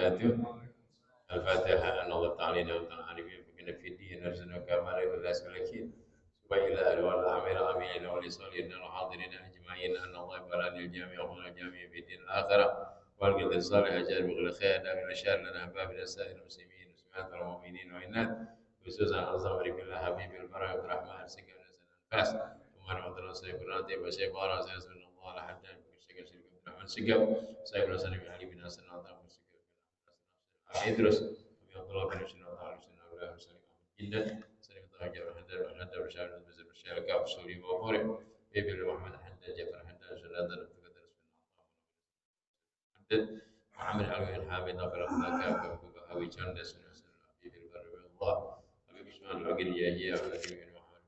وبركاته. الفاتحة. أن الله تعالى وتعالى بنا في الدين أرسلنا كما للناس ولكن وإلى أرواح الأعمال آمين ولصالحنا الحاضرين أجمعين أن الله يبارك الجميع ومن الجميع في الدين الآخرة والقدر الصالح أجر بغل خير دار الشر لنا باب سائر المسلمين وسمعة المؤمنين وإنات خصوصا أعظم الله حبيب البركة الرحمن سكن الأنفاس ثم رمضان سيكونات وشيخ وراء سيسمى الله لحد شكل شركة الرحمن سكب سيكون سنة علي بن حسن الله إدرس الله بن سنة الله سنة الله سنة جدا سنة الله حتى بشار بزر بشار كاف سوري وفوري بيبي محمد حتى جفر حتى سنة حتى محمد علي الحامد نقل أخلاق كاف أوي جند سنة بيبي البر الله أبي بسمان العقل يا أبي محمد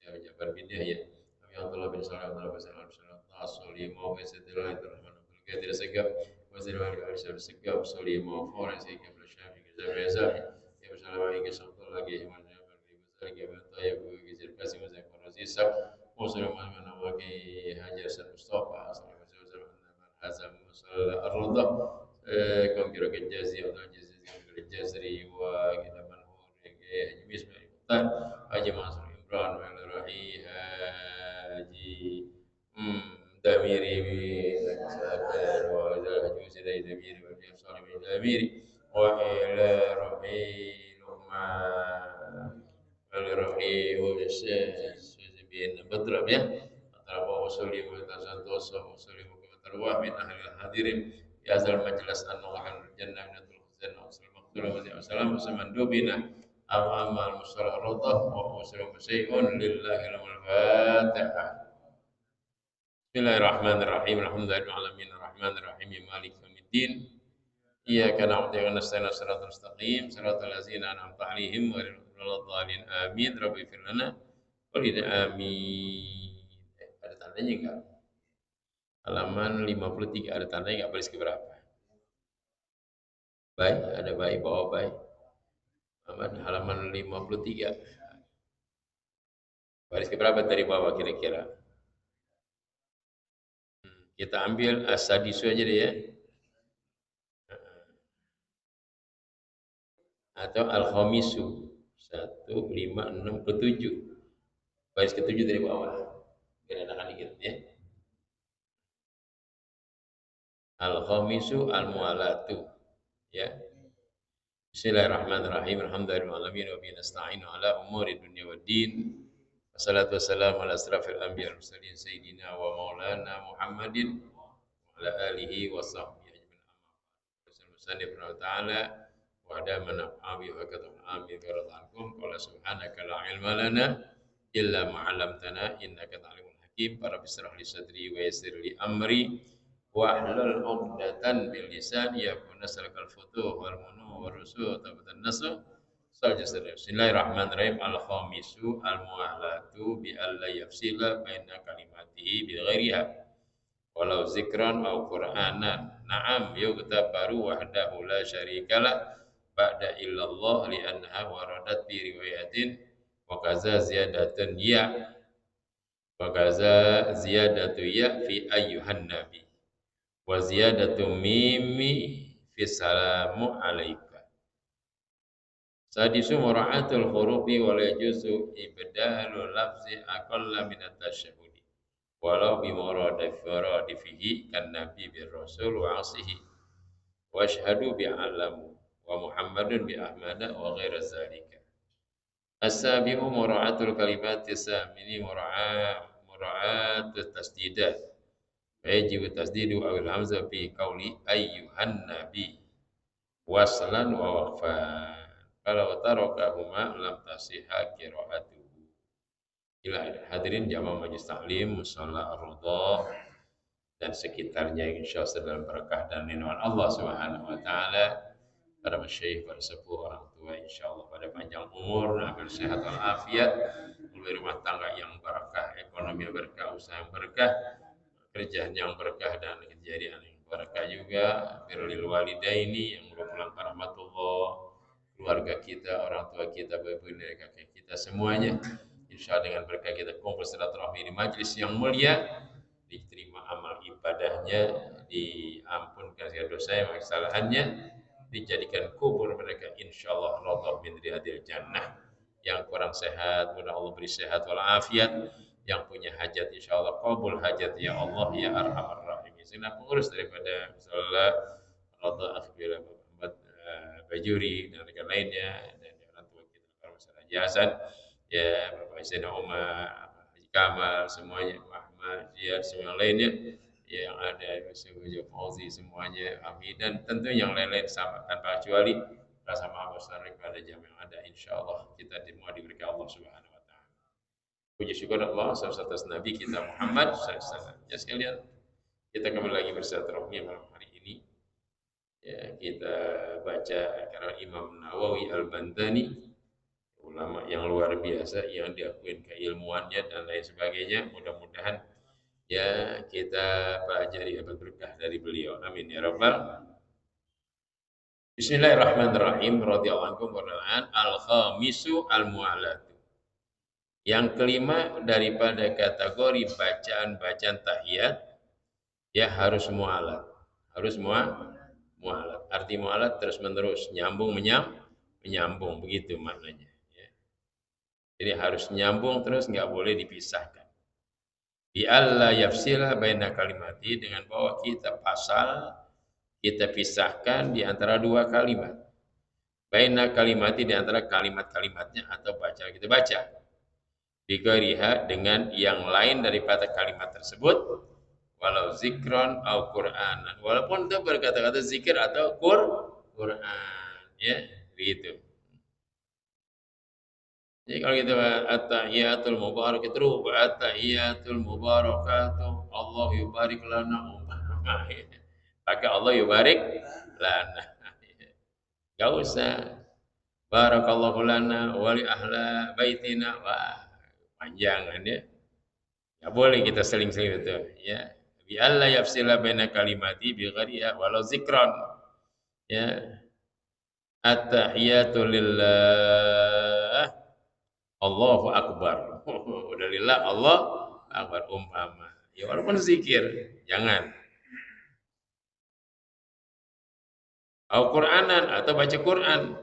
يا جفر بن يحيى أبي عبد الله بن سلام الله بن سلام الله سوري ما هو سيد الله الرحمن الرحيم سجى وزير الأرشاد سجى وسوري ما فوري سجى Zai ya bersama lagi satu lagi yang mana lagi betul ya gizir kasih mazhab Razisa muslim mana lagi Hajar Mustafa sallallahu alaihi wasallam Hazam Musalla Ar-Rawda كم كيلو الجازي أو الجازي الجزري وكذا من هو حجي اسمه المختار حجي منصور عمران وعلى رأي حجي دميري بسافر وإذا حجوز إلى دميري وفي صالح دميري وإلى رأي لقمان وإلى رأي وسيزبين بدر ya atau وسلم وتسنتوس وسلم وتروى من أهل الحاضرين يا ذا المجلس أن الله الجنة من الحسن وصل المغفرة والسلام وسمندوبنا أمام المصطلح الرضا وسلم شيء لله الفاتحة. بسم الله الرحمن الرحيم الحمد لله رب العالمين الرحمن الرحيم مالك يوم الدين إياك نعبد وإياك نستعين صراط المستقيم صراط الذين أنعمت عليهم غير المغضوب عليهم الضالين آمين رب اغفر لنا ولنا آمين. Ada tandanya enggak? Halaman 53 ada tandanya enggak baris keberapa? Baik, ada baik bawah baik. Halaman 53. Baris keberapa dari bawah kira-kira? Kita ambil as-sadisu aja deh ya. Atau al-khamisu 1, 5, 6, 7. Baris ke-7 dari bawah. Biar enakan dikit ya. Al-khamisu al-mu'alatu ya. Bismillahirrahmanirrahim. Alhamdulillahirabbil alamin wa bihi nasta'inu ala umuri dunya waddin. Wassalatu wassalamu ala asrafil anbiya wal mursalin sayyidina wa maulana Muhammadin wa ala alihi wa sahbihi ajmain. Amma ba'du. Ta'ala wa ada manafa'abi wa katam amin karadhankum qala subhanaka la ilma lana illa ma 'allamtana innaka ta'lamul hakim. Para bisrah li sadri wa yassir li amri wahlul 'uqdatan bil lisan yakuna salakal futuh wal munu war rusul tabatan nasu Bismillahirrahmanirrahim. Al-khamisu al-mu'alatu bi alla yafsila baina kalimatihi bi ghairiha walau zikran aw qur'anan na'am yughtabaru wahdahu la syarikalah ba'da illallah li annaha waradat bi riwayatin wa kaza ziyadatun ya wa kaza ziyadatu ya fi ayyuhan nabi wa ziyadatu mimi fi salamu alaika. Sadisu mura'atul hurufi wa la yajuzu ibdalul lafzi aqalla min at-tasyahudi walau bi muradifihi kan nabi bir rasul wa asihi wa ashhadu bi alamu wa muhammadun bi ahmada wa ghaira zalika. As-sabi'u mura'atul kalimati samini mura'at tasdidat wa yajibu tasdidu awil hamzah fi qawli ayyuhan nabi waslan wa waqfan. Kalau tarakahuma lam tasihha qira'atuhu. Ila hadirin jamaah majelis taklim musalla ar-ridha dan sekitarnya insyaallah dalam berkah dan lindungan Allah Subhanahu wa taala. Para masyayikh, para sepuh, orang tua insyaallah pada panjang umur, agar sehat walafiat, mulai rumah tangga yang berkah, ekonomi yang berkah, usaha yang berkah, kerjaan yang berkah dan kejadian yang berkah juga. Birrul walidaini yang merupakan rahmatullah, keluarga kita, orang tua kita, bapak ibu dan kakek kita semuanya. Insya Allah dengan berkah kita kumpul silaturahmi di majlis yang mulia, diterima amal ibadahnya, diampunkan segala dosa yang kesalahannya, dijadikan kubur mereka insyaallah radha min riyadil jannah. Yang kurang sehat, mudah Allah beri sehat walafiat. Yang punya hajat insyaallah qabul hajat ya Allah ya arhamar rahimin. Sehingga pengurus daripada misalnya radha akhbir Muhammad Bajuri dan rekan lainnya dan orang tua kita para masyarakat Hasan ya Bapak Sayyidina Umar, Haji Kamal semuanya, Ahmad, dia semua lainnya ya, yang ada Yusuf Fauzi semuanya, amin, dan tentu yang lain-lain sama tanpa kecuali rasa maaf besar kepada jam yang ada insyaallah kita semua diberikan Allah Subhanahu wa taala. Puji syukur Allah atas Nabi kita Muhammad SAW. Ya sekalian, kita kembali lagi bersilaturahmi malam hari ini. Ya, kita baca karya Imam Nawawi Al-Bantani, ulama yang luar biasa yang diakui keilmuannya dan lain sebagainya. Mudah-mudahan ya kita pelajari dapat berkah dari beliau. Amin ya rabbal. Bismillahirrahmanirrahim. Radhiyallahu ankum warahmatullahi al-khamisu al-mu'alatu. Yang kelima daripada kategori bacaan-bacaan tahiyat ya harus mu'alat. Harus mu'alat. Arti mu'alat terus menerus, nyambung menyambung begitu maknanya ya. Jadi harus nyambung terus, nggak boleh dipisahkan. Bi alla yafsila baina kalimati, dengan bahwa kita pisahkan di antara dua kalimat. Baina kalimati, di antara kalimat-kalimatnya atau baca kita baca. Bighairiha, dengan yang lain daripada kalimat tersebut, walau zikron au Qur'anan, walaupun itu berkata-kata zikir atau Qur'an ya gitu. Jadi kalau kita at-tahiyatul mubarakatuh at-tahiyatul mubarakatuh Allah yubarik lana umpama ya. Maka Allah yubarik lana. Gak usah barakallahu lana wali ahla baitina, wah panjangan ya. Gak boleh kita seling-seling itu ya. Bi alla yafsila baina kalimati bi ghariha walau zikran ya. At-tahiyatu lillah Allahu akbar. Udah lillah Allah akbar umpama. Ya walaupun zikir, jangan. Au Qur'anan, atau baca Quran.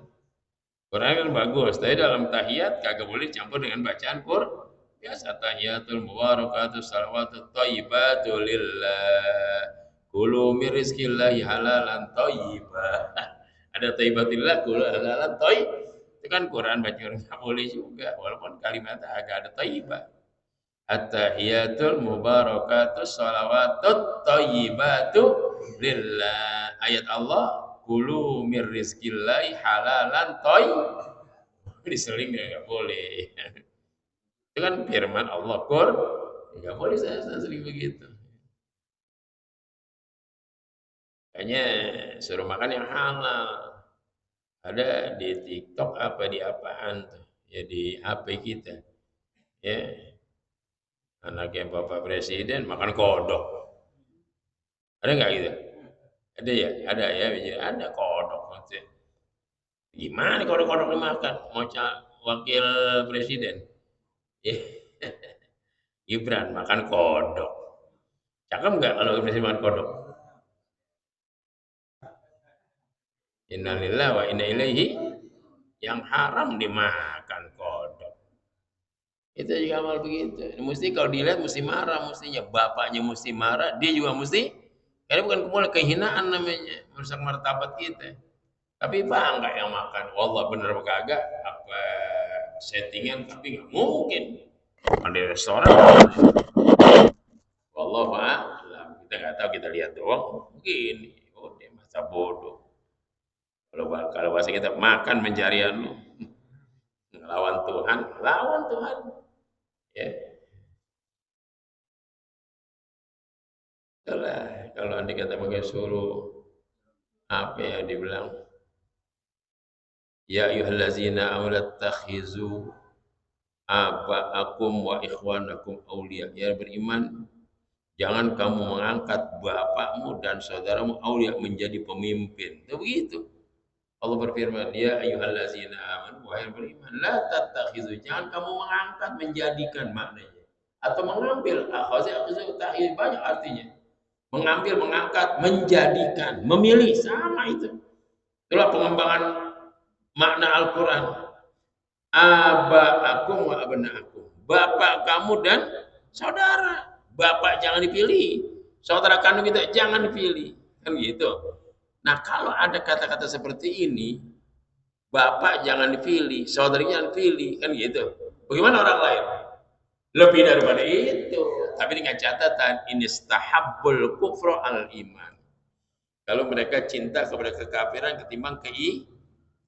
Quran kan bagus, tapi dalam tahiyat kagak boleh campur dengan bacaan Quran. Biasa tahiyatul mubarakatuh salawatut thayyibatu lillah. Kulu min rizqillahi halalan thayyibah. Ada thayyibatillah, kulu halalan thayyib. Itu kan Quran baca nggak boleh juga, walaupun kalimatnya agak ada thayyibah. At-tahiyatul mubarakatuh salawatut thayyibatu lillah. Ayat Allah, kulu mir rizqillahi halalan thayyib. Diseling nggak boleh. Itu kan firman Allah Qur, nggak boleh saya seling begitu. Kayaknya suruh makan yang halal. Ada di TikTok apa di apaan tuh? Ya di HP kita. Ya, anaknya Bapak Presiden makan kodok. Ada nggak gitu? Ada ya, ada kodok. Gimana kodok-kodok dimakan? Mau wakil presiden? Gibran makan kodok. Cakep nggak kalau presiden makan kodok? Innalillah wa inna ilaihi, yang haram dimakan kodok. Itu juga amal begitu. Mesti kalau dilihat mesti marah, mestinya bapaknya mesti marah, dia juga mesti. Karena bukan kemudian kehinaan namanya, merusak martabat kita. Tapi bangga yang makan. Wallah bener apa kagak? Apa settingan? Tapi nggak mungkin. Makan di restoran. Wallah a'lam. Kita nggak tahu, kita lihat doang. Begini. Oh dia masa bodoh. Kalau bahasa kita makan pencarian lu. Lawan Tuhan. Ya. Kalau anda kata pakai suruh apa yang dibilang? Ya ayyuhallazina amanu takhizu aba'akum wa ikhwanakum awliya. Ya beriman, jangan kamu mengangkat bapakmu dan saudaramu aulia menjadi pemimpin. Itu begitu. Allah berfirman, ya ayyuhallazina amanu, wahai beriman, la tattakhizu, jangan kamu mengangkat, menjadikan maknanya. Atau mengambil, akhizu ta'khidz banyak artinya. Mengambil, mengangkat, menjadikan, memilih, sama itu. Itulah pengembangan makna Al-Quran. Aba'akum wa abna'akum. Bapak kamu dan saudara. Bapak jangan dipilih. Saudara kandung kita jangan dipilih. Kan gitu. Nah, kalau ada kata-kata seperti ini, bapak jangan dipilih, saudari jangan dipilih, kan gitu. Bagaimana orang lain? Lebih daripada itu. Tapi dengan catatan, inistahabbul kufra al iman. Kalau mereka cinta kepada kekafiran ketimbang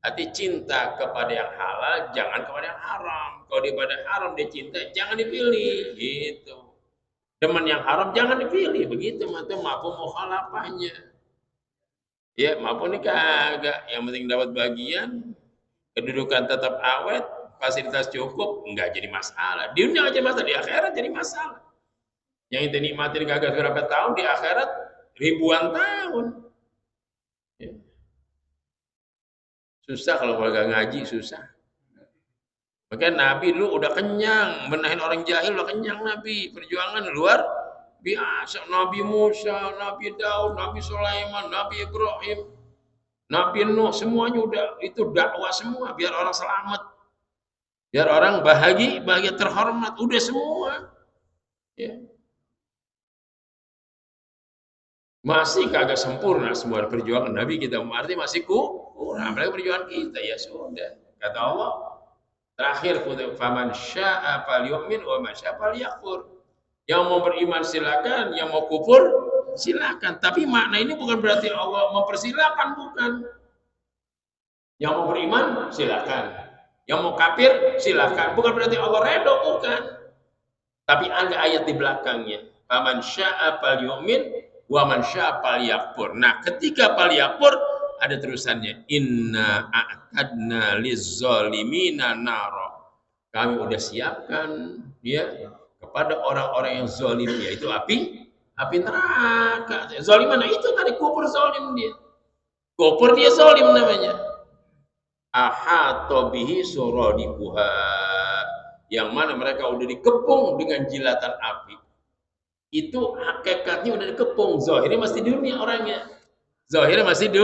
hati cinta kepada yang halal, jangan kepada yang haram. Kalau daripada haram dia cinta, jangan dipilih. Gitu. Teman yang haram jangan dipilih. Begitu, maka maafum mukhalafahnya. Ya, maafum ini kagak. Yang penting dapat bagian, kedudukan tetap awet, fasilitas cukup, enggak jadi masalah. Di dunia aja masalah, di akhirat jadi masalah. Yang itu nikmatin kagak berapa tahun, di akhirat ribuan tahun. Ya. Susah kalau gak ngaji, susah. Makanya Nabi dulu udah kenyang, menahan orang jahil udah kenyang Nabi. Perjuangan luar biasa. Nabi Musa, Nabi Daud, Nabi Sulaiman, Nabi Ibrahim, Nabi Nuh, semuanya udah itu dakwah semua biar orang selamat. Biar orang bahagia terhormat, udah semua. Ya. Masih kagak sempurna semua perjuangan Nabi kita, artinya masih kurang. Apalagi perjuangan kita, ya sudah. Kata Allah, terakhir, faman syaa falyu'min wa man syaa falyakfur. Yang mau beriman silakan, yang mau kufur silakan. Tapi makna ini bukan berarti Allah mempersilakan, bukan. Yang mau beriman silakan, yang mau kafir silakan. Bukan berarti Allah redho, bukan. Tapi ada ayat di belakangnya. Faman syaa falyu'min wa man syaa falyakfur. Nah, ketika falyakfur ada terusannya. Inna a'tadna lizzalimina nara. Kami udah siapkan ya kepada orang-orang yang zalim, yaitu api neraka. Zalim mana itu tadi, kufur zalim dia. Kufur dia zalim namanya. Ahata bihi suradiquha. Yang mana mereka udah dikepung dengan jilatan api. Itu hakikatnya udah dikepung, zahirnya masih di dunia orangnya. Zahirnya masih di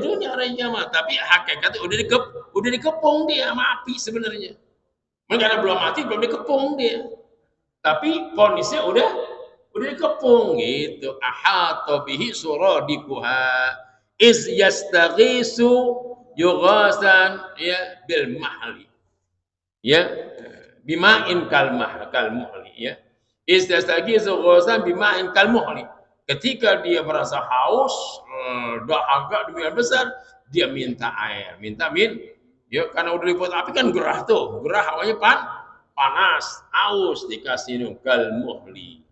dunia orangnya, tapi hakikatnya udah dikepung dia sama api sebenarnya. Karena belum mati, belum dikepung dia. Tapi kondisinya udah dikepung gitu. Ahata bihi suradiquha iz yastaghisu yughasan ya bil mahli. Ya, bima'in kal muhli ya. Istastaghisu ghasan bima'in kal muhli. Ketika dia merasa haus, dahaga demikian besar, dia minta air, ya karena udah dibuat api kan gerah tuh, hawanya panas, haus, dikasih kal muhli,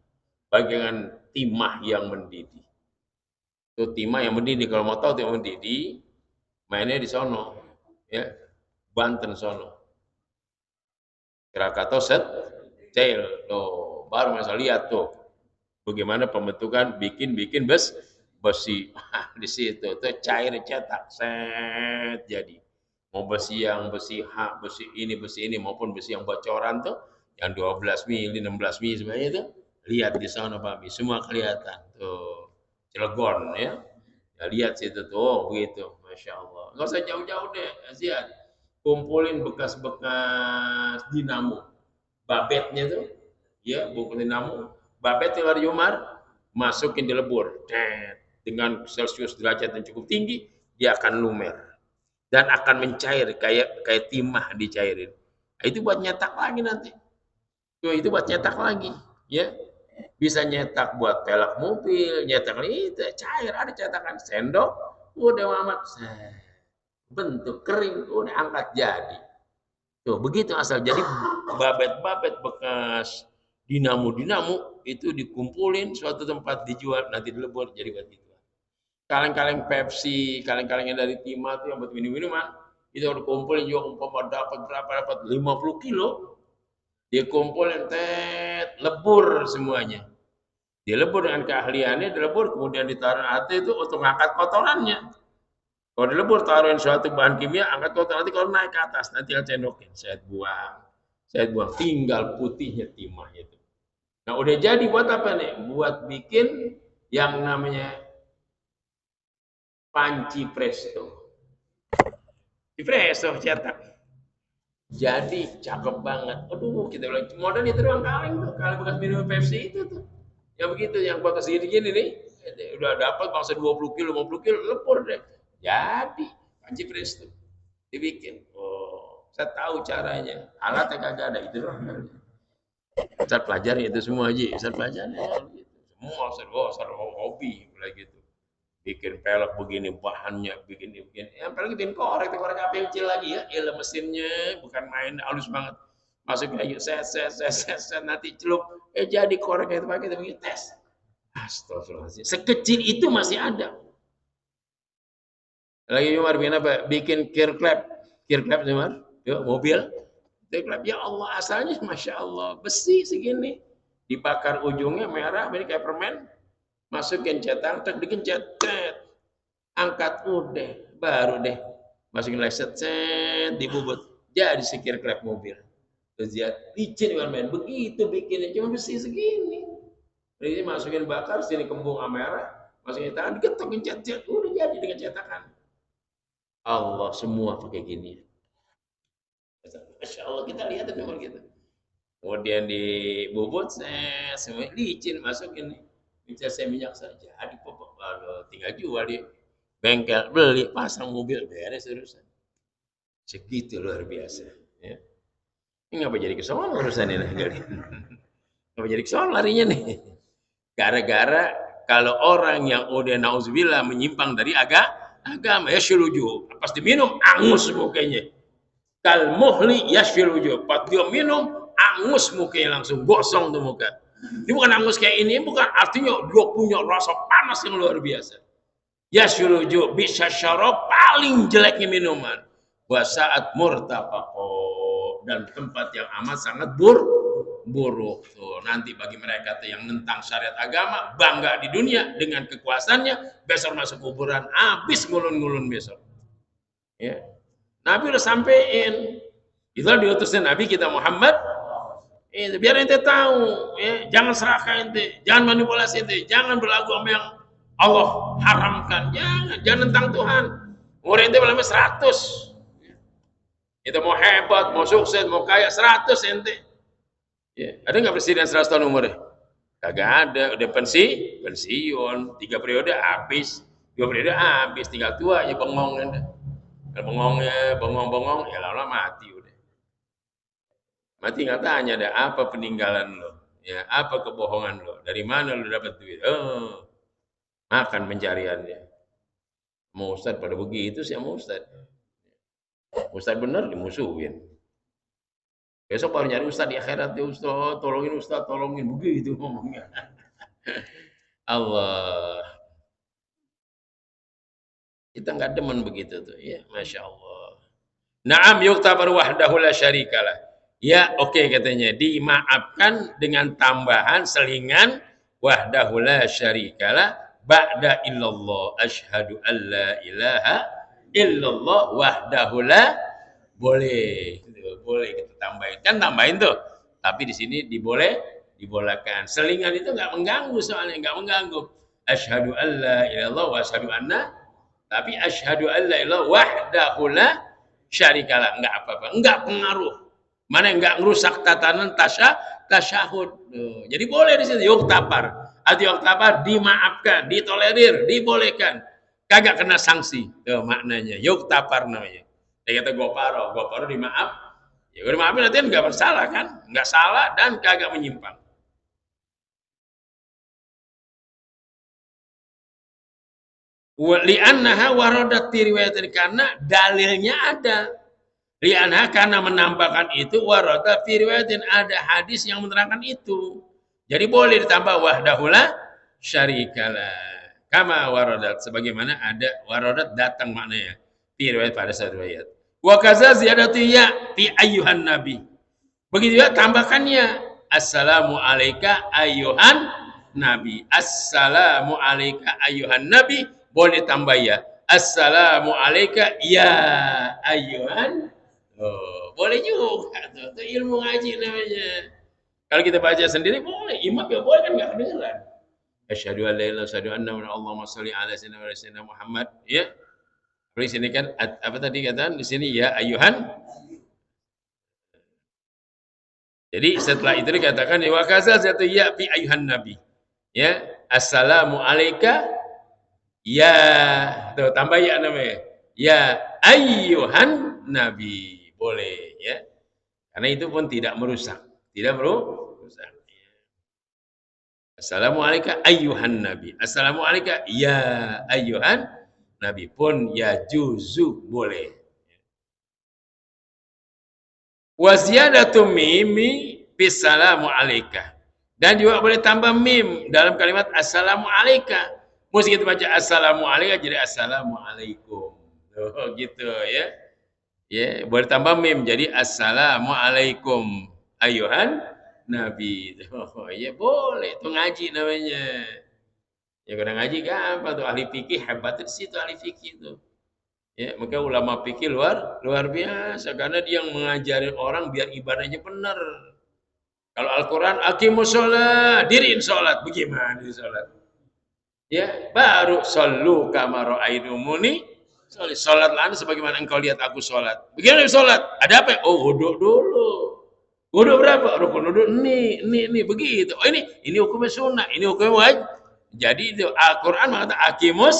bagian timah yang mendidih. Itu timah yang mendidih, kalau mau tahu timah mendidih, mainnya di sono, ya, Banten sono. Krakatau Cel, tuh baru masa lihat tuh bagaimana pembentukan bikin besi di situ tuh cair cetak set jadi mau besi yang besi ini maupun besi yang bocoran tuh yang 12 mili 16 mili sebenarnya itu lihat di sana Pak, semua kelihatan tuh Cilegon ya lihat situ tuh begitu, Masya Allah. Nggak usah jauh-jauh deh, Azian kumpulin bekas-bekas dinamo babetnya tuh ya, buku dinamo babet lari Umar masukin di lebur dengan Celsius derajat yang cukup tinggi dia akan lumer dan akan mencair kayak timah dicairin. Nah, itu buat nyetak lagi nanti tuh, itu buat nyetak lagi ya, bisa nyetak buat pelak mobil, nyetak itu cair, ada cetakan sendok udah amat bentuk kering udah angkat jadi. Tuh begitu asal. Jadi babet-babet bekas dinamo itu dikumpulin suatu tempat dijual, nanti dilebur jadi buat gitu. Kaleng-kaleng Pepsi, kaleng-kaleng yang dari Timah tuh yang buat minum-minuman itu udah kumpulin juga umpama dapat 50 kilo dikumpulin lebur semuanya. Dilebur dengan keahliannya, dilebur kemudian ditaruh hati itu untuk ngangkat kotorannya. Kalau dilebur taruhin suatu bahan kimia, angkat kotor, nanti kalau naik ke atas, nanti yang cendokin, saya buang, tinggal putihnya timah itu. Nah udah jadi buat apa nih? Buat bikin yang namanya panci presto. Di presto cetak. Jadi cakep banget. Aduh, kita bilang modal itu doang kaleng tuh. Kaleng bekas minum Pepsi itu tuh. Yang begitu, yang kotak segini-gini nih. Udah dapat bangsa 20 kilo, 50 kilo, lepur deh. Jadi, panci presto. Dibikin. Oh, saya tahu caranya. Alatnya kagak ada itu doang. Ustaz pelajari itu semua Haji. Ustaz pelajari gitu. Semua Ustaz hobi mulai gitu. Bikin pelek begini bahannya begini. Yang paling bikin korek api yang kecil lagi ya. Ilah mesinnya bukan main halus banget. Masukin aja set nanti celup. Jadi korek itu pakai begini tes. Astagfirullahaladzim. Sekecil itu masih ada. Lagi Umar bikin apa? Bikin kirklap Umar. Yuk, mobil. Kirklap ya Allah asalnya masya Allah besi segini. Dibakar ujungnya merah, ini kayak permen. Masukin cetak, dikencet, angkat udah, baru deh. Masukin lagi set, dibubut. Jadi sekir klep mobil. Terus dia licin main begitu bikinnya cuma besi segini. Ini masukin bakar, sini kembung merah, masukin tangan, diketok, kencet, udah jadi dengan cetakan. Allah semua pakai gini. Masya Allah kita lihat nomor gitu. Kemudian dibubut, semua licin masukin nih. Saya minyak saja, adik pokok tinggal jual di bengkel, beli, pasang mobil, beres urusan. Segitu luar biasa. Ya. Ini ngapa jadi kesono urusan ini? Ngapa jadi kesono larinya nih? Gara-gara kalau orang yang udah nauzubillah menyimpang dari agama, ya syuluju. Pas diminum, angus mukanya. Kal muhli ya syuluju. Pas dia minum, angus mukanya langsung gosong tuh muka. Ini bukan angus kayak ini, bukan artinya dia punya rasa panas yang luar biasa. Ya syuluju bisa syarab paling jeleknya minuman. Wa saat murtafaqo dan tempat yang amat sangat buruk. Tuh, nanti bagi mereka tuh yang nentang syariat agama, bangga di dunia dengan kekuasaannya, besok masuk kuburan, habis ngulun-ngulun besok. Ya. Nabi udah sampein. Itulah diutusnya Nabi kita Muhammad. Biar ente tahu, ya, jangan serahkan ente, jangan manipulasi ente, jangan berlagu sama yang Allah haramkan, jangan tentang Tuhan. Umur ente malamnya 100, itu mau hebat, mau sukses, mau kaya 100 ente. Ya, ada nggak presiden 100 tahun umurnya? Kagak ada, udah pensiun, 3 periode habis, 2 periode habis, tinggal tua aja bengong ente. Bengong, ya lama-lama mati. Mati nggak tanya ada apa peninggalan lo, ya apa kebohongan lo, dari mana lo dapat duit, makan pencariannya. Mau Ustad pada begitu sih mau Ustad bener dimusuhin. Besok baru nyari Ustad di akhirat ya Ustad, tolongin begitu ngomongnya. Allah, kita nggak demen begitu tuh, ya masya Allah. Naam yuktabar wahdahu la syarikalah. Ya oke katanya dimaafkan dengan tambahan selingan wahdahu la syarikalah ba'da illallah asyhadu alla ilaha illallah wahdahu la boleh kita tambahin tuh tapi di sini dibolehkan selingan itu nggak mengganggu soalnya nggak mengganggu asyhadu alla ilallah wa asyhadu anna tapi asyhadu alla ilallah wahdahu la syarikalah nggak apa-apa nggak pengaruh. Mana yang nggak ngerusak tatanan tasyahud. Jadi boleh di sini yuktafar. Arti yuktafar dimaafkan, ditolerir, dibolehkan. Kagak kena sanksi. Tuh maknanya. Yuktafar namanya. Dia kata goparo dimaaf. Ya udah maafin nanti nggak bersalah kan? Nggak salah dan kagak menyimpang. Li'annaha waradat riwayatin karena dalilnya ada. Lianha karena menambahkan itu warada fi riwayatin ada hadis yang menerangkan itu. Jadi boleh ditambah wahdahula syarikalah. Kama waradat sebagaimana ada waradat datang maknanya fi riwayat pada satu riwayat. Wa kaza ziyadatu ya fi ayyuhan nabi. Begitu ya tambahkannya assalamu alayka ayyuhan nabi. Assalamu alayka ayyuhan nabi boleh tambah ya. Assalamu alayka ya ayyuhan. Oh, boleh juga tuh. Itu ilmu ngaji namanya. Kalau kita baca sendiri boleh, imam ya boleh kan nggak kedengeran. Asyhadu an la ilaha illallah asyhadu anna Allahumma shalli ala sayyidina Muhammad ya. Di sini kan apa tadi kata di sini ya ayuhan. Jadi setelah itu dikatakan wa kaza zatu ya fi ayuhan nabi. Ya, assalamu alayka ya, tuh tambah ya namanya. Ya ayyuhan nabi. Boleh ya. Karena itu pun tidak merusak. Tidak merusak. Assalamu alayka ayyuhan nabi. Assalamu alayka ya ayyuhan nabi pun ya juzu boleh. Wa ziyadatu mimi bisalamu alayka. Dan juga boleh tambah mim dalam kalimat assalamu alayka. Mesti kita baca assalamu alayka jadi assalamu alaikum. Oh, gitu ya. Ya, boleh tambah mim jadi assalamu alaikum ayuhan nabi. Oh, ya boleh, itu ngaji namanya. Ya kadang ngaji gampang tuh ahli fikih hebat di situ ahli fikih tuh. Ya, maka ulama fikih luar biasa karena dia yang mengajarin orang biar ibadahnya benar. Kalau Al-Qur'an aqimus sholat, diriin sholat, bagaimana diri sholat? Ya, baru sallu kama ra'aitumuni sholat lah sebagaimana engkau lihat aku sholat. Bagaimana sholat? Ada apa? Oh, wudhu dulu. Wudhu berapa? Rukun wudhu ini begitu. Oh ini hukumnya sunnah, ini hukumnya wajib. Jadi itu Al-Quran mengatakan aqimus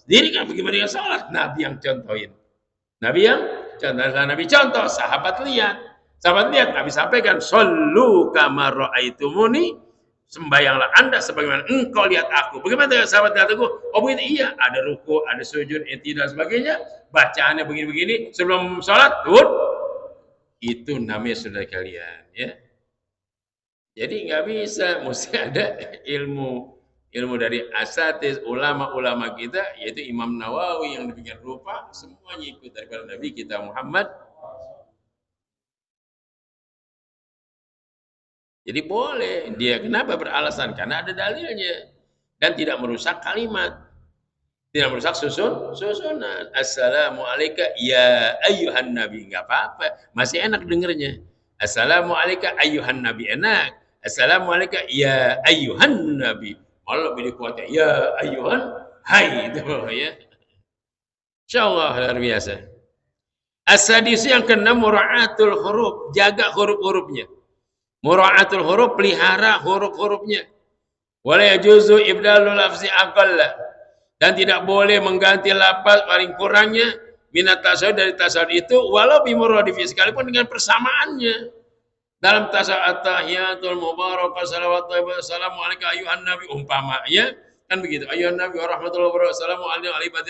diri kan bagaimana dengan sholat? Nabi yang contohin. Nabi yang contoh, Nabi contoh, sahabat lihat. Sahabat lihat, Nabi sampaikan, sallu kama ra'aitumuni, sembayanglah Anda sebagaimana engkau lihat aku. Bagaimana dengan sahabat lihat aku? Oh begini, iya, ada ruku, ada sujud, dan sebagainya. Bacaannya begini-begini, sebelum sholat, tuh, itu namanya saudara kalian. Ya. Jadi nggak bisa, mesti ada ilmu dari asatiz ulama-ulama kita, yaitu Imam Nawawi yang demikian rupa, semuanya ikut daripada Nabi kita Muhammad. Jadi boleh, dia kenapa beralasan? Karena ada dalilnya. Dan tidak merusak kalimat. Tidak merusak susunan. Assalamualaikum ya ayyuhan nabi. Enggak apa-apa. Masih enak dengernya. Assalamualaikum ayyuhan nabi. Enak. Assalamualaikum ya ayyuhan nabi. Malah lebih dikuatkan. Ya ayyuhan. Hai. Itu ya. InsyaAllah luar biasa. As-sadis yang kena mura'atul huruf. Jaga huruf-hurufnya. Mura'atul huruf, pelihara huruf-hurufnya. Wala yajuzu ibdalul lafzi aqalla. Dan tidak boleh mengganti lafaz paling kurangnya minat tasawuf dari tasawuf itu walau bimuradifi sekalipun dengan persamaannya. Dalam tasawuf at-tahiyatul mubarakah salawatu wassalamu alaika ayuhan nabi umpamanya kan begitu. Ayuhan nabi wa rahmatullahi wa barakatuh. Assalamu alaikum.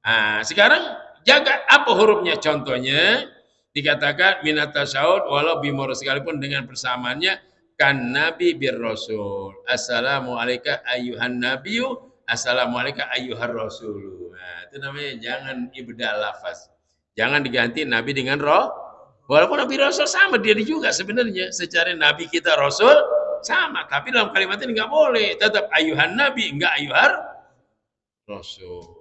Nah, sekarang jaga apa hurufnya contohnya dikatakan minat tasawuf walau bimur sekalipun dengan persamaannya kan nabi bir rasul. Assalamu alayka ayyuhan nabiyyu, assalamu alayka ayyuhar rasul. Nah, itu namanya jangan ibdal lafaz. Jangan diganti nabi dengan roh. Walaupun nabi rasul sama dia juga sebenarnya. Secara nabi kita rasul sama, tapi dalam kalimat ini enggak boleh. Tetap ayyuhan nabi, enggak ayyuhar rasul.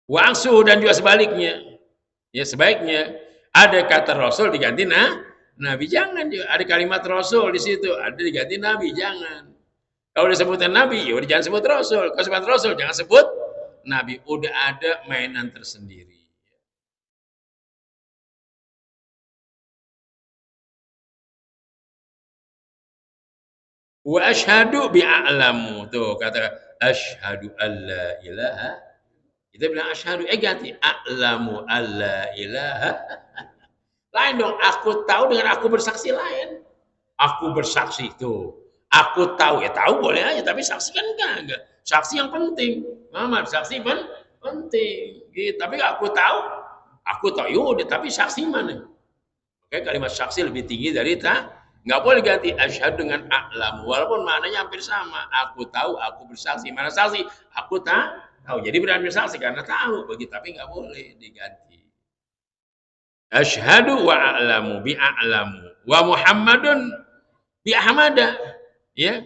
Wangsu dan juga sebaliknya. Ya sebaiknya ada kata Rasul diganti Nabi, jangan juga ada kalimat Rasul di situ, ada diganti Nabi, jangan. Kalau disebutkan Nabi, ya jangan sebut Rasul. Kalau sebut Rasul, jangan sebut Nabi. Udah ada mainan tersendiri. Wa asyhadu bi'a'lamu. Tuh kata asyhadu alla ilaha. Kita bilang asyhadu, ganti a'lamu alla ilaha. Lain dong, aku tahu dengan aku bersaksi lain. Aku bersaksi itu. Aku tahu, ya tahu boleh aja, tapi saksi kan enggak. Saksi yang penting. Muhammad, saksi penting. Gitu. Tapi aku tahu yaudah, tapi saksi mana? Oke, kalimat saksi lebih tinggi dari nggak boleh ganti asyhadu dengan a'lamu. Walaupun maknanya hampir sama. Aku tahu, aku bersaksi. Mana saksi? Aku tahu. Jadi berani bersaksi karena tahu. Begitu, tapi nggak boleh diganti. Asyhadu wa a'lamu bi a'lamu wa Muhammadun bi Ahmada. Ya.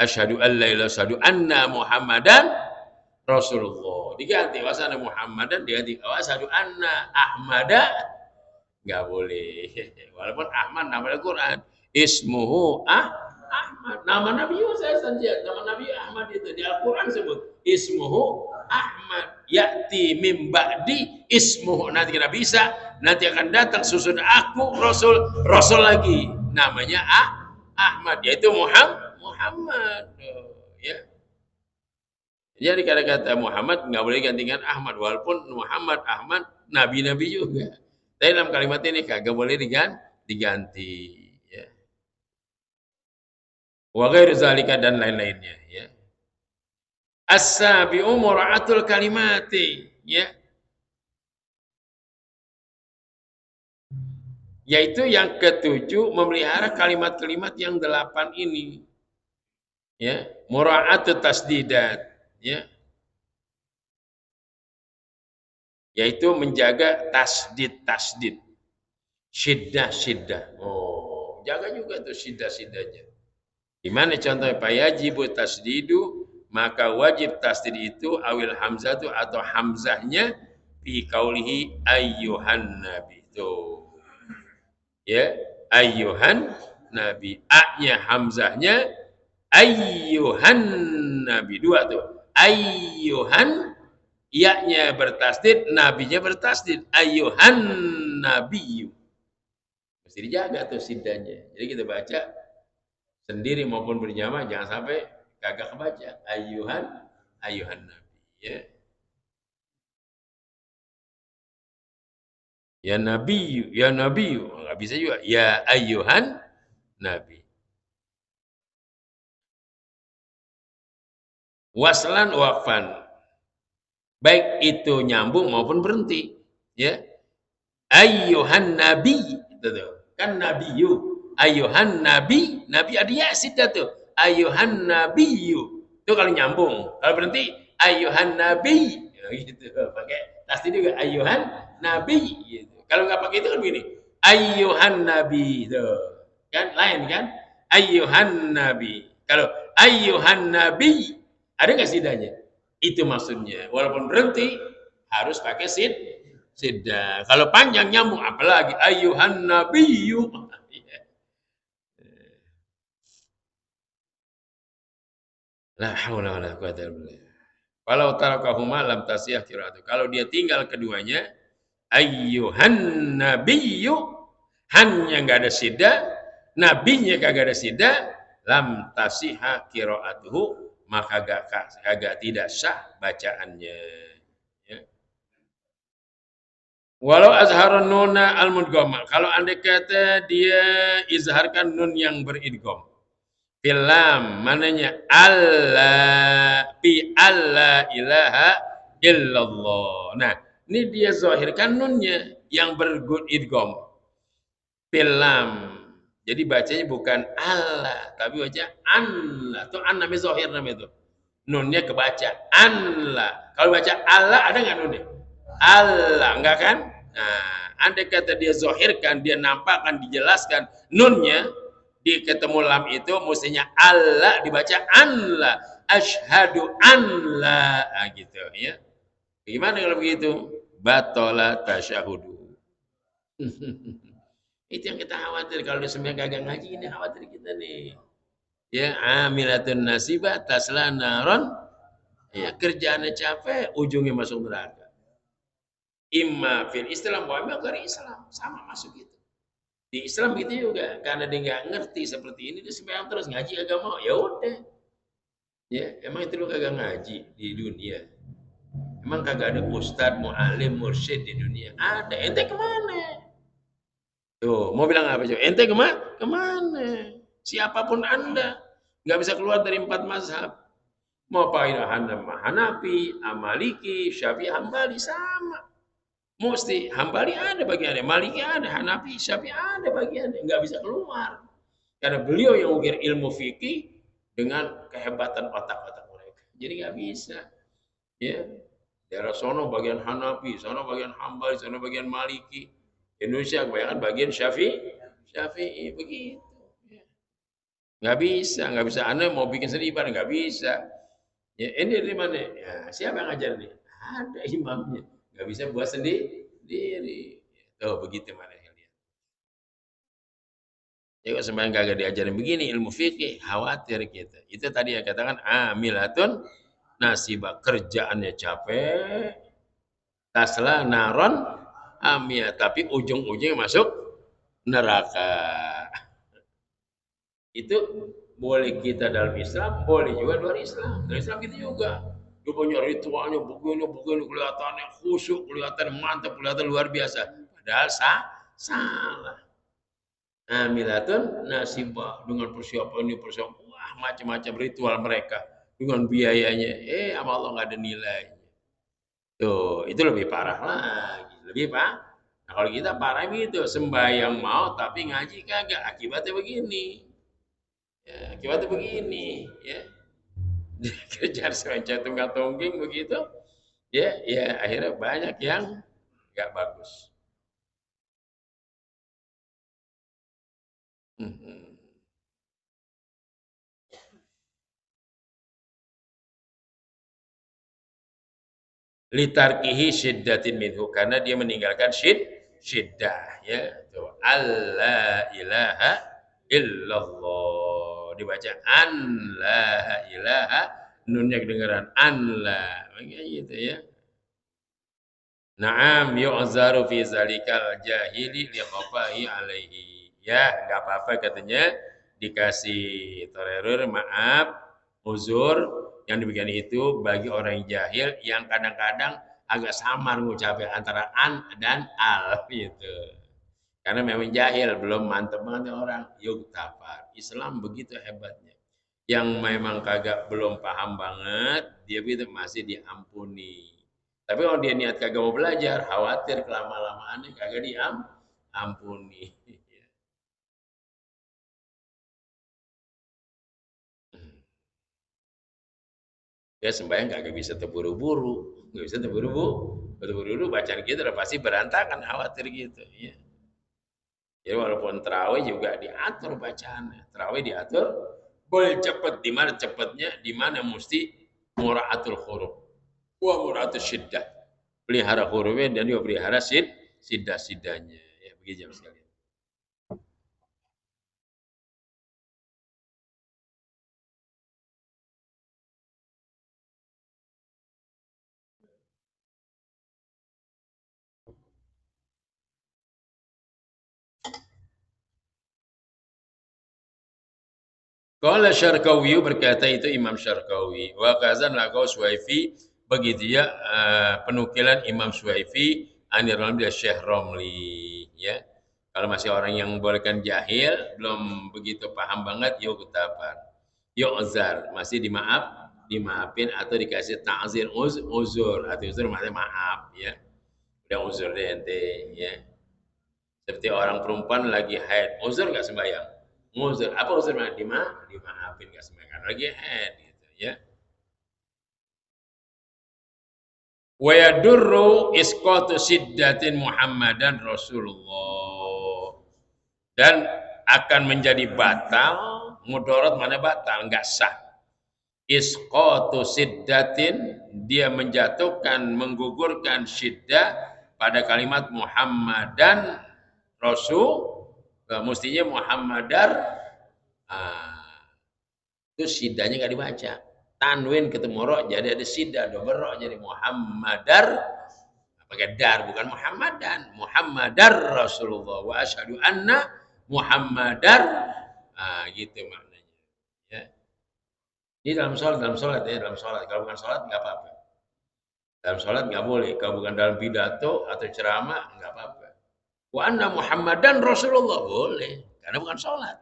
Asyhadu an la ilaha illallah anna Muhammadan Rasulullah. Diganti wasana Muhammadan diganti wasadu anna Ahmada. Enggak boleh. Walaupun Ahmad namanya Quran. Ismuhu Ahmad. Nama Nabi saya saja. Nama Nabi Ahmad itu di Al-Quran sebut. Ismuhu Ahmad. Ya'ti mim ba'di ismuhu. Nanti Nabi Isa. Nanti akan datang susun aku Rasul. Rasul lagi. Namanya Ahmad. Yaitu Muhammad. Ya. Jadi kata-kata Muhammad nggak boleh gantikan Ahmad. Walaupun Muhammad, Ahmad, Nabi-Nabi juga. Tapi dalam kalimat ini kagak boleh diganti. Ya. Wa ghairu zalika dan lain-lainnya. Ya. As-sabi'u mura'atul kalimati. Ya. Yaitu yang ketujuh memelihara kalimat-kalimat yang 8 ini. Ya. Mura'atul tasdidat. Ya. Yaitu menjaga tasdid. Syiddah. Oh, jaga juga tuh syiddah-syiddahnya. Gimana contohnya? Fayajibu tasdidu, maka wajib tasdid itu awil hamzatu atau hamzahnya fi qaulihi ayyuhan nabi. Tuh. Ya, ayyuhan nabi. A-nya hamzahnya ayyuhan nabi. Dua tuh. Ayyuhan, ya-nya bertasdid, nabinya bertasdid. Ayyuhan nabiyyu. Mesti dijaga tuh siddahnya. Jadi kita baca sendiri maupun berjamaah jangan sampai kagak kebaca. Ayyuhan nabi. Ya. Ya nabi. Enggak bisa juga. Ya ayyuhan nabi. Waslan waqfan. Baik itu nyambung maupun berhenti. Ya. Ayyuhan nabi. Itu tuh. Kan nabiyu. Ayyuhan nabi. Nabi ada ya sidah tuh. Ayyuhan nabiyyu. Itu kalau nyambung. Kalau berhenti ayyuhan nabi. Ya, gitu. Pakai tasdid juga ayyuhan nabi gitu. Kalau nggak pakai itu kan begini. Ayyuhan nabi tuh. Kan lain kan? Ayyuhan nabi. Kalau ayyuhan nabi ada nggak sidahnya? Itu maksudnya. Walaupun berhenti harus pakai siddah. Kalau panjang nyambung apalagi ayyuhan nabiyyu. La haula wala quwata illa billah. Kalau tarakahuma lam tasih qiraatu. Kalau dia tinggal keduanya ayyuhan nabiyyu, hannya enggak ada siddah, nabinya kagak ada siddah, lam tasihha qiraatuhu, maka kagak tidak sah bacaannya. Ya. Walau azharun nuna al-mudghama. Kalau andai kata dia izharkan nun yang beridgham. Filam mananya Allah fi Allah ilaha illallah. Nah, ini dia zahirkan nunnya yang beridgham. Filam. Jadi bacanya bukan Allah, tapi baca Allah. Itu an namanya zahir namanya itu. Nunnya kebaca Allah. Kalau baca Allah ada nggak nunnya? Allah, enggak kan? Nah, andai kata dia zahirkan, dia nampakkan, dijelaskan nunnya, di ketemu lam itu mestinya Allah dibaca Allah. Asyhadu an la gitu ya. Gimana kalau begitu? Batala tasyahudu. Itu yang kita khawatir kalau sembahyang kagak ngaji, ini khawatir kita nih. Ya, amilatun nasibah tasla naron. Ya, kerjaannya capek, ujungnya masuk neraka. Imma fil Islam wa imma ghairi Islam, sama masuk itu. Di Islam gitu juga, karena dia nggak ngerti seperti ini, dia sembahyang terus ngaji agama, ya udah. Ya, emang itu lu kagak ngaji di dunia. Emang kagak ada ustadz, mu'alim, mursyid di dunia. Ada, ente kemana? Tuh, mau bilang apa coba? Ente kemana? Siapapun anda, nggak bisa keluar dari 4 mazhab. Mau pakai Hanafi, Amaliki, Syafi'i, Hambali sama. Mesti Hambali ada bagiannya, Maliki ada, Hanafi, Syafi'i ada bagiannya, nggak bisa keluar. Karena beliau yang ukir ilmu fikih dengan kehebatan otak-otak mereka. Jadi nggak bisa. Ya, daerah sono bagian Hanafi, sono bagian Hambali, sono bagian Maliki. Indonesia kebanyakan bagian Syafi'i begitu. Ya. Nggak bisa. Anda mau bikin sendiri nggak bisa. Ya, ini dari mana? Ya, siapa yang ngajar nih? Ada imamnya. Nggak bisa buat sendiri. Tuh begitu mana. Ya kok sembahyang kagak diajarin begini ilmu fikih, khawatir kita. Itu tadi yang katakan amilatun nasibah, kerjaannya capek, tasla naron amia, tapi ujung-ujungnya masuk neraka. Itu boleh kita dalam Islam, boleh juga luar Islam. Dalam Islam kita juga. Dia punya ritualnya begini, kelihatannya khusyuk, kelihatan mantap, kelihatan luar biasa. Padahal salah. Amilatun nasibah dengan persiapan ini persiapan, wah macam-macam ritual mereka dengan biayanya. Sama Allah nggak ada nilainya. Tuh, itu lebih parah lagi, lebih pak. Nah, kalau kita parah gitu, sembahyang mau tapi ngaji kagak, akibatnya begini. Ya, akibatnya begini, ya. Dikejar serancat tunggal tongging begitu, ya, ya akhirnya banyak yang nggak bagus. Mhm. Litarkihi syiddatin minhu karena dia meninggalkan syiddah ya tuh alla ilaha illallah dibaca an la ilaha nunnya kedengaran an la kayak gitu ya. Naam yu'zaru fi zalikal jahili liqafahi alaihi. Ya, enggak apa-apa katanya dikasih tolerir, maaf, uzur yang demikian itu bagi orang yang jahil yang kadang-kadang agak samar ngucapin antara an dan al gitu. Karena memang jahil, belum mantep banget orang. Yuk tafar. Islam begitu hebatnya. Yang memang kagak belum paham banget, dia itu masih diampuni. Tapi kalau dia niat kagak mau belajar, khawatir kelama-lamaannya kagak diampuni. Ya sembahyang kagak bisa terburu-buru, nggak bisa terburu-buru bacaan kita udah pasti berantakan, khawatir gitu. Ya. Jadi walaupun terawih juga diatur bacaannya. Terawih diatur, boleh cepet, di mana cepetnya, di mana mesti muraatul huruf. Wah muraatul syiddah. Pelihara hurufnya dan juga pelihara siddah-siddahnya. Ya, begitu jam sekalian. Qala Syarqawi berkata itu Imam Syarqawi. Wa kazan laqau Suwaifi begitu ya penukilan Imam Suwaifi Anir Ramli Syekh Romli ya. Kalau masih orang yang bolehkan jahil, belum begitu paham banget, yuk kutabar. Yuk uzar, masih dimaafin atau dikasih ta'zir uzur atau uzur maksudnya maaf ya. Udah uzur deh ente ya. Seperti orang perempuan lagi haid, uzur nggak sembahyang? Uzur, apa uzurnya? Dimaafin nggak sembahyang karena lagi haid gitu ya. Wa yadurru isqatu siddatin Muhammadan Rasulullah. Dan akan menjadi batal, mudorot mana batal, nggak sah. Isqatu siddatin, dia menjatuhkan, menggugurkan syiddah pada kalimat Muhammadan Rasul, mestinya Muhammadar, ah, itu sidanya nggak dibaca. Tanwin ketemu ro jadi ada sidah double ro jadi Muhammadar pakai dar bukan Muhammadan. Muhammadar Rasulullah wa asyhadu anna Muhammadar gitu maknanya. Ya. Ini dalam sholat ya, dalam sholat. Kalau bukan sholat nggak apa-apa. Dalam sholat nggak boleh. Kalau bukan dalam pidato atau ceramah nggak apa-apa. Wa anna Muhammadan Rasulullah boleh, karena bukan sholat.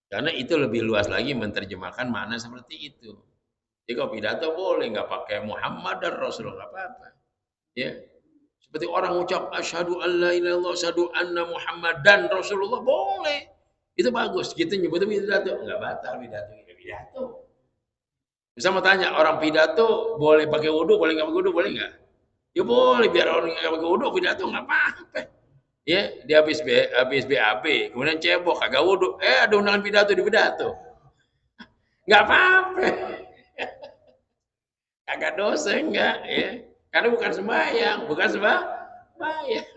Karena itu lebih luas lagi menerjemahkan makna seperti itu. Jadi kalau pidato boleh, nggak pakai Muhammad dan Rasulullah, nggak apa-apa. Ya. Seperti orang ucap asyhadu alla ilaha illallah, asyhadu anna Muhammad dan Rasulullah boleh. Itu bagus. Kita nyebutnya pidato, nggak batal pidato. Ya, pidato. Bisa mau tanya, orang pidato boleh pakai wudhu, boleh nggak pakai wudhu, boleh nggak? Ya boleh, biar orang nggak pakai wudhu, pidato nggak apa-apa. Ya, dia habis BAB, kemudian cebok, kagak wudhu. Ada undangan pidato di pidato. Nggak apa-apa. Kagak dosa enggak ya. Karena bukan sembahyang, bukan sembahyang.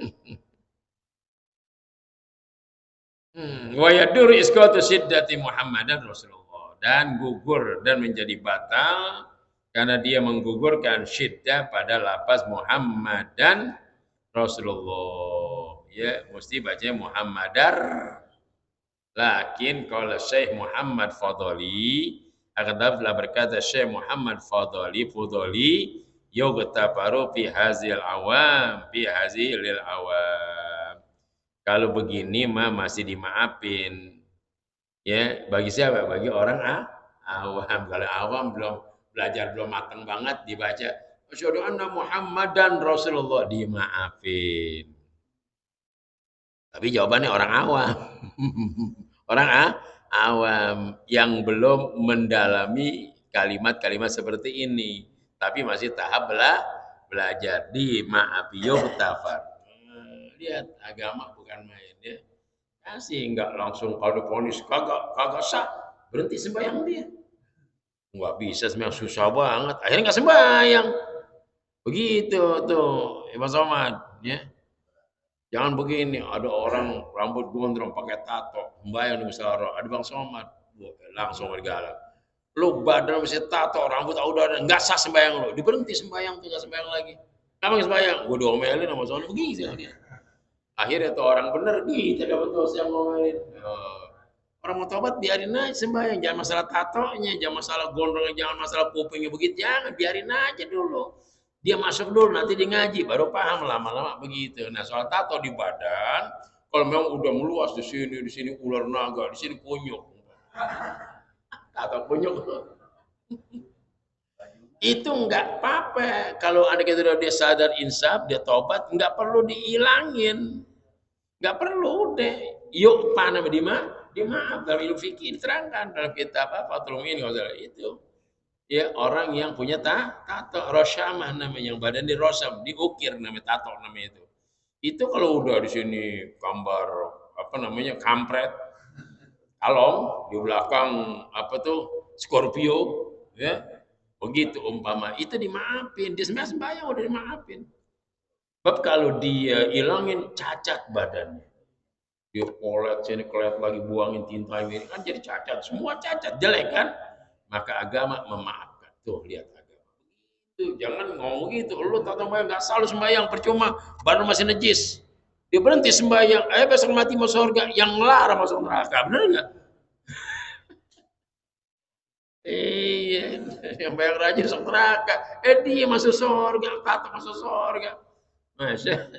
Wa yadur isqatu syiddati Muhammadan Rasulullah, dan gugur dan menjadi batal karena dia menggugurkan syiddah pada lafaz Muhammadan Rasulullah. Ya, mesti baca Muhammadar. Lakin kalau Syekh Muhammad Fadli, akan telah berkata Syekh Muhammad Fadli, yugtafaru fi hazil awam, fi hazil awam. Kalau begini mah masih dimaafin. Ya, bagi siapa? Bagi orang awam. Kalau awam belum belajar, belum matang banget dibaca asyhadu anna Muhammadan Rasulullah, dimaafin. Tapi jawabannya orang awam. Orang awam yang belum mendalami kalimat-kalimat seperti ini, tapi masih tahap belajar, dimaafi yuhtafar. Lihat agama bukan main ya. Kasih enggak langsung kalau ponis kagak kagak sah, berhenti sembahyang dia. Enggak bisa sembahyang, susah banget. Akhirnya enggak sembahyang. Begitu tuh, Mas Somad, ya. Jangan begini, ada orang rambut gondrong pakai tato, sembahyang di musyawarah, ada Bang Somad, langsung bergalak. Lu badan masih tato, rambut udah enggak sah sembahyang lu. Diberhenti sembahyang, enggak sembahyang lagi. Kamu sembahyang, gua diomelin sama Somad begitu dia. Akhirnya tuh orang bener kita dapat dosa yang ngomelin. Orang mau tobat biarin aja sembahyang, jangan masalah tatonya, jangan masalah gondrongnya, jangan masalah kupingnya begitu, jangan, biarin aja dulu. Dia masuk dulu, nanti dia ngaji, baru paham lama-lama begitu. Nah soal tato di badan, kalau memang udah meluas di sini ular naga, di sini kunyuk. Tato kunyuk itu enggak apa-apa. Kalau ada kita dia sadar insaf, dia tobat, enggak perlu dihilangin. Enggak perlu deh. Yuk panah dimaaf dalam ilmu fikih diterangkan dalam kitab Fathul Mu'in itu. Ya orang yang punya tato rosyamah namanya, yang badan di rosam, diukir namanya tato namanya itu. Itu kalau udah di sini gambar apa namanya kampret, kalong di belakang apa tuh Scorpio, ya begitu umpama itu dimaafin, dia sembahyang udah dimaafin. Sebab kalau dia ilangin cacat badannya, dia kolet sini kolet lagi buangin tinta ini kan jadi cacat, semua cacat jelek kan, maka agama memaafkan. Tuh lihat agama itu, jangan ngomong gitu, lu tata sembahyang nggak selalu sembahyang percuma, baru masih najis, dia berhenti sembahyang, besok mati mau surga, yang larang masuk neraka, bener nggak? Iya, yang bayar rajin masuk neraka, dia masuk surga, kata masuk surga, masya.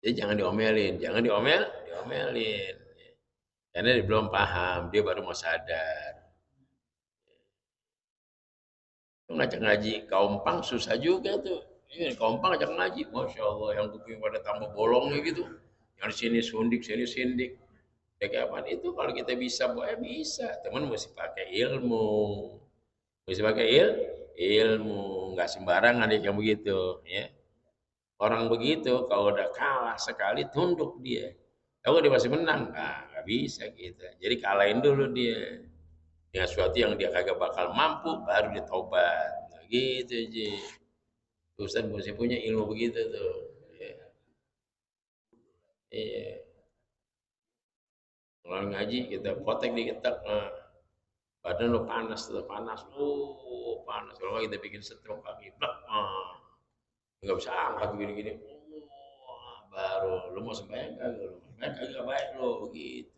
Jadi jangan diomelin, jangan diomelin. Karena dia belum paham, dia baru mau sadar. Ngajak ngaji kaum pang susah juga tuh. Ini kaum pang ngajak ngaji, masya Allah, yang kuping pada tambah bolongnya gitu. Yang di sini sundik, sini sindik. Ya kapan itu kalau kita bisa, boleh bisa. Teman mesti pakai ilmu, mesti pakai ilmu, nggak sembarangan ya kayak begitu, ya. Orang begitu kalau udah kalah sekali tunduk dia. Kalau dia masih menang, nah, nggak bisa gitu. Jadi kalahin dulu dia dengan sesuatu yang dia kagak bakal mampu, baru dia tobat. Nah, gitu Ji. Ustaz mesti punya ilmu begitu tuh. Ya. Iya. Kalau ngaji kita potek dikit tak, nah, badan lo panas tuh, panas. Panas. Kalau kita bikin stroke kaki, blak, nggak bisa angkat begini-gini. Baru lu mau sembahyang kagak, lu sembahyang kagak baik lo begitu.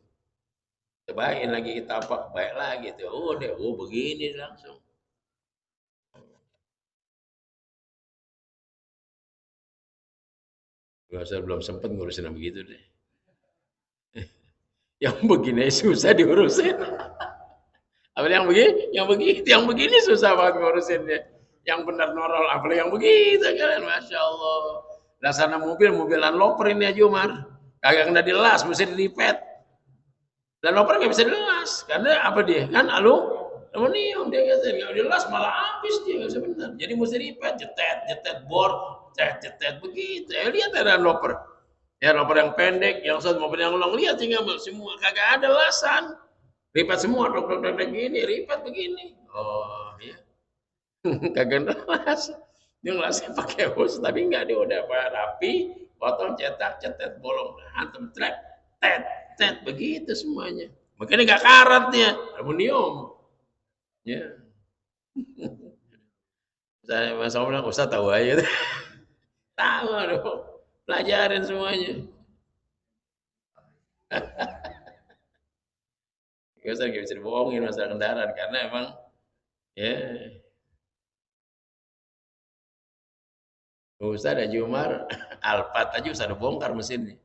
Cobain lagi kita apa baik lagi tuh. Udah, begini langsung. Gak usah, belum sempet ngurusin yang begitu deh. Yang begini susah diurusin. Apalagi yang begini susah banget ngurusinnya. Yang benar norol, apalagi yang begitu kan, masya Allah. Dasarnya mobilan loper ini aja Umar. Kagak kena dilas, mesti dilipet. Dan loper nggak bisa dilas, karena apa dia? Kan aluminium dia kata, nggak dilas malah habis dia nggak bisa benar. Jadi mesti dilipet, jetet bor, jetet begitu. Lihat ada loper. Ya loper yang pendek, yang short maupun yang long, lihat tinggal semua kagak ada lasan. Lipat semua, dok gini, lipat begini. Oh, iya. Kagak ada lasan. Dia ngelasnya pakai hus, tapi enggak, dia udah rapi, potong, cetak, cetet, bolong, hantam, trek, tet, tet, begitu semuanya. Makanya nggak karat dia, aluminium. Ya, saya Mas Om bilang, Ustaz tahu aja. Tahu dong, pelajarin semuanya. Ustaz nggak bisa dibohongin masalah kendaraan, karena emang ya Ustaz Haji Umar Alphard aja Ustaz udah bongkar mesinnya.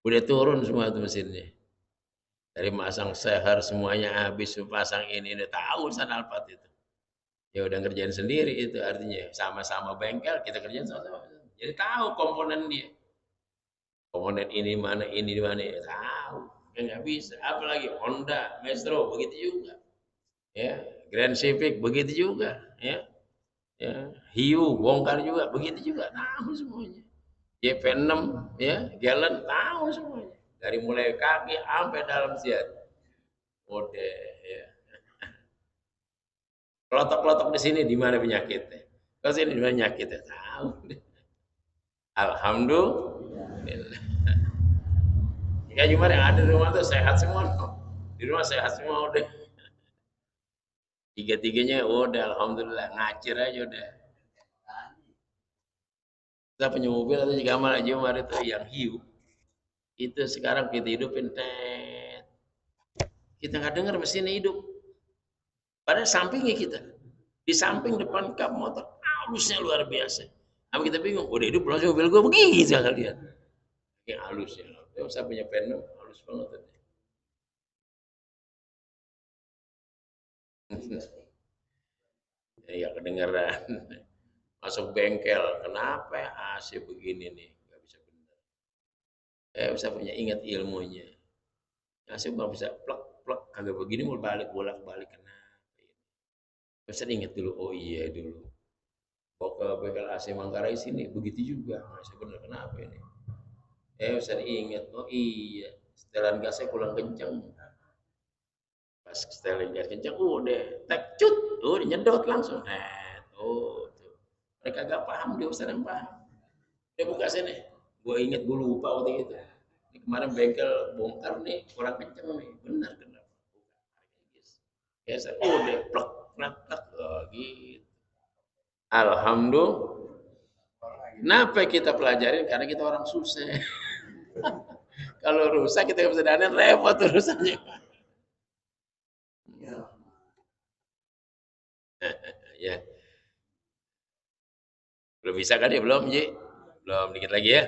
Udah turun semua tuh mesinnya. Dari masang seher semuanya habis, pasang ini udah tahu Ustaz Alphard itu. Ya udah ngerjain sendiri itu artinya sama-sama bengkel kita kerjain sama-sama. Jadi tahu komponen dia. Komponen ini di mana ya tahu. Ya nggak bisa. Apalagi Honda, Maestro begitu juga. Ya, Grand Civic begitu juga. Ya, ya. Hiu bongkar juga begitu juga. Tahu semuanya. JP6 ya, Gallon tahu semuanya. Dari mulai kaki sampai dalam siat. Udah ya. Kelotok-kelotok di sini di mana penyakitnya? Kalau sini di mana penyakitnya? Tahu. Alhamdulillah. Ya cuma yang ada di rumah tuh sehat semua. Di rumah sehat semua udah. Tiga-tiganya udah alhamdulillah ngacir aja udah. Kita punya mobil atau juga malah Jumar itu yang hiu. Itu sekarang kita hidupin tet. Kita nggak dengar mesinnya hidup. Padahal sampingnya kita. Di samping depan kap motor halusnya luar biasa. Sama kita bingung, udah hidup langsung mobil gue begitu kalian. Kayak halus ya. Saya punya pen halus banget. Ya kedengeran. Masuk bengkel, kenapa ya AC begini nih? Gak bisa bener. Bisa punya ingat ilmunya. AC nggak bisa plek plek kagak begini mau balik bolak balik kenapa? Bisa ingat dulu. Oh iya dulu. Bawa ke bengkel AC Manggarai sini begitu juga. AC bener kenapa ini? Bisa diingat. Oh iya. Setelan gasnya kurang kenceng. Pas setelan gas kenceng, udah tekcut, udah nyedot langsung. Tuh. Mereka gak paham, dia Ustaz yang paham. Dia buka sini. Gue inget, gue lupa waktu itu. Ini kemarin bengkel bongkar nih, kurang kenceng nih. Benar, kenapa? Ya, saya udah plek, plek, plek. Oh, gitu. Alhamdulillah. Kenapa kita pelajarin? Karena kita orang susah. Kalau rusak kita bisa dandan repot urusannya. Ya. Belum bisa kan ya? Belum, Ji? Belum, dikit lagi ya.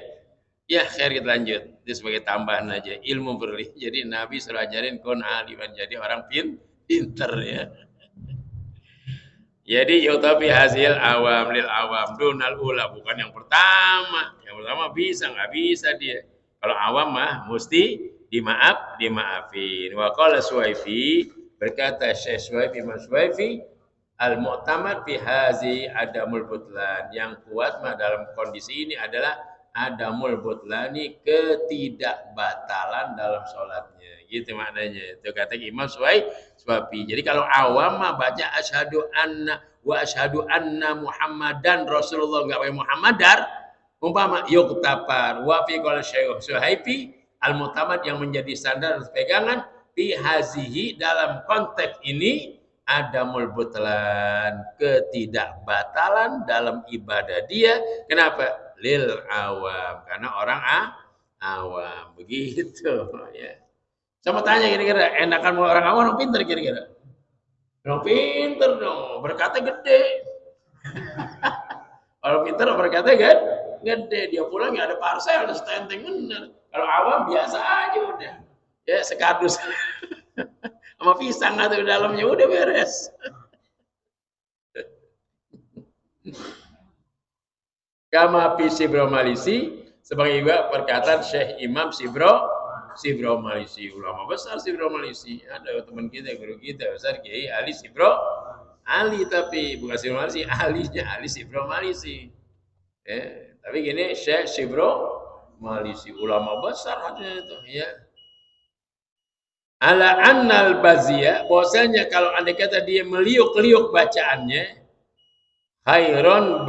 Ya, akhir kita lanjut. Itu sebagai tambahan aja. Ilmu berlih. Jadi Nabi selalu ajarin kun aliman. Jadi orang pinter ya. Jadi yutafi hasil awam lil awam dunal ula, bukan yang pertama. Yang pertama bisa nggak bisa dia. Kalau awam mah mesti dimaafin. Wa qala Suwaifi, berkata Syekh Suwaifi Mas Suwaifi, al mu'tamad fi hazi adamul butlan. Yang kuat mah dalam kondisi ini adalah adamul butlani, ketidakbatalan dalam sholatnya. Gitu maknanya. Itu kata Imam Suwaifi. Jadi kalau awam mah baca asyhadu anna wa asyhadu anna Muhammadan Rasulullah, enggak pakai Muhammadar, umpama yuktafar wa fi qala Syekh Suwaifi al mu'tamad, yang menjadi standar pegangan fi hazihi, dalam konteks ini adamul butlan, ketidakbatalan dalam ibadah dia. Kenapa? Lil awam, karena orang awam begitu ya. Sama tanya kira-kira enakan mau orang awam orang pinter kira-kira? Orang pinter dong, berkatnya gede. Kalau pinter berkatnya kan gede, dia pulang ya ada parsel, ada stenteng bener. Kalau awam biasa aja udah. Ya sekardus sama pisang atau di dalamnya udah beres. Kama fi Sibro Malisi, sebagai juga perkataan Syekh Imam Sibro Malisi, ulama besar Sibro Malisi. Ada teman kita, guru kita besar Kiai Ali Sibro Ali, tapi bukan Sibro Malisi, alinya Ali Sibro Malisi. Tapi gini, Syekh Sibro Malisi, ulama besar hatinya itu, ya. Ala annal bazia, bahwasanya kalau andai kata dia meliuk-liuk bacaannya, khairun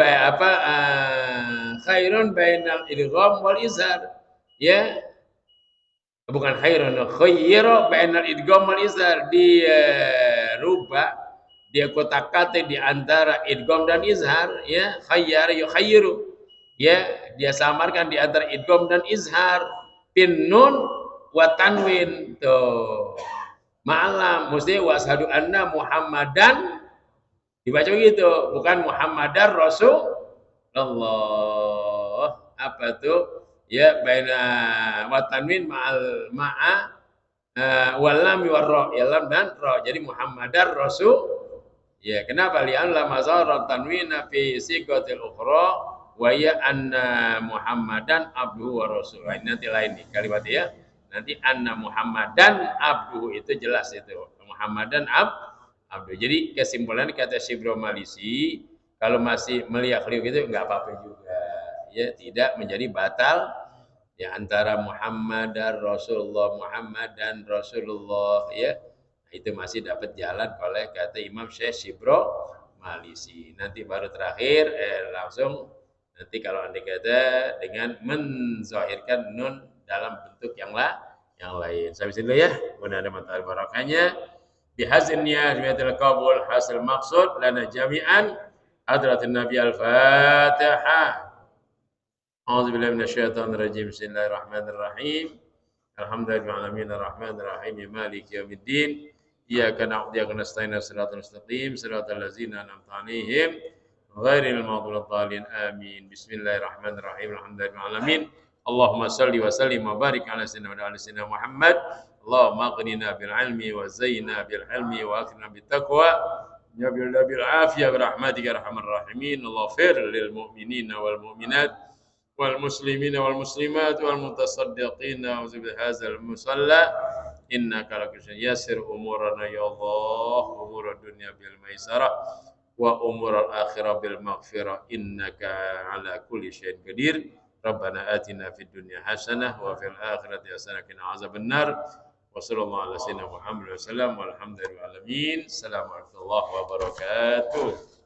bainal idgham wal izhar. Ya, bukan khairun, khayra bainal idgham wal izhar. Dia rubah, dia kotak-katik di antara idgham dan izhar, ya, khayyara yukhayyiru. Ya, dia samarkan di antara idgham dan izhar. Bin nun wa tanwin tuh. Ma'alam mesti washadu anna Muhammadan dibaca begitu, bukan Muhammadar Rasulullah. Apa tuh? Ya, baina wa tanwin ma'al ma'a wal lam wa ra, ya lam dan ra. Jadi Muhammadar Rasul. Ya, kenapa? Li'an la mazara tanwina fi sigatil ukhra wa ya anna Muhammadan abduhu wa rasul. Ini nanti lain nih kalimat ya. Nanti anna Muhammadan abduhu itu jelas itu. Muhammadan abdu. Jadi kesimpulan kata Syibro Malisi, kalau masih meliak-liuk itu enggak apa-apa juga. Ya, tidak menjadi batal ya antara Muhammad dan Rasulullah, Muhammad dan Rasulullah ya. Itu masih dapat jalan oleh kata Imam Syekh Syibro Malisi. Nanti baru terakhir langsung nanti kalau anda kata dengan menzahirkan nun dalam bentuk yang lain. Sampai sini dulu ya. Mudah ada matahari barakahnya. Bihazinnya jamiatul qabul hasil maksud lana jami'an hadratin Nabi al-Fatihah. A'udzubillahi minasyaitonir rajim. Bismillahirrahmanirrahim. Alhamdulillahirabbil alamin arrahmanir rahim maliki yaumiddin. Iyyaka na'budu wa iyyaka nasta'in shiratal mustaqim shiratal ladzina an'amta 'alaihim ghairil maghdubi 'alaihim amin. Bismillahirrahmanirrahim. Alhamdulillahirabbil alamin. Allahumma shalli wa sallim wa barik ala sayyidina Muhammad. Allahumma aghnina bil 'ilmi wa zayyinna bil hilmi wa akrimna bit taqwa. Ya bil afiyah bi rahmatika arhamar rahimin. Allahfir lil mu'minina wal mu'minat wal muslimina wal muslimat wal mutasaddiqina wa bi hadzal musalla innaka lakulli yassir umurana ya Allah umurad dunya bil maisarah wa umurul akhirah bil maghfirah innaka ala kulli syai'in qadir. Rabbana atina fid dunya hasanah wa fil akhirati hasanah wa qina azabannar. Wa sallallahu ala sayyidina Muhammad wa sallam walhamdulillahi alamin. Assalamu alaikum warahmatullahi wabarakatuh.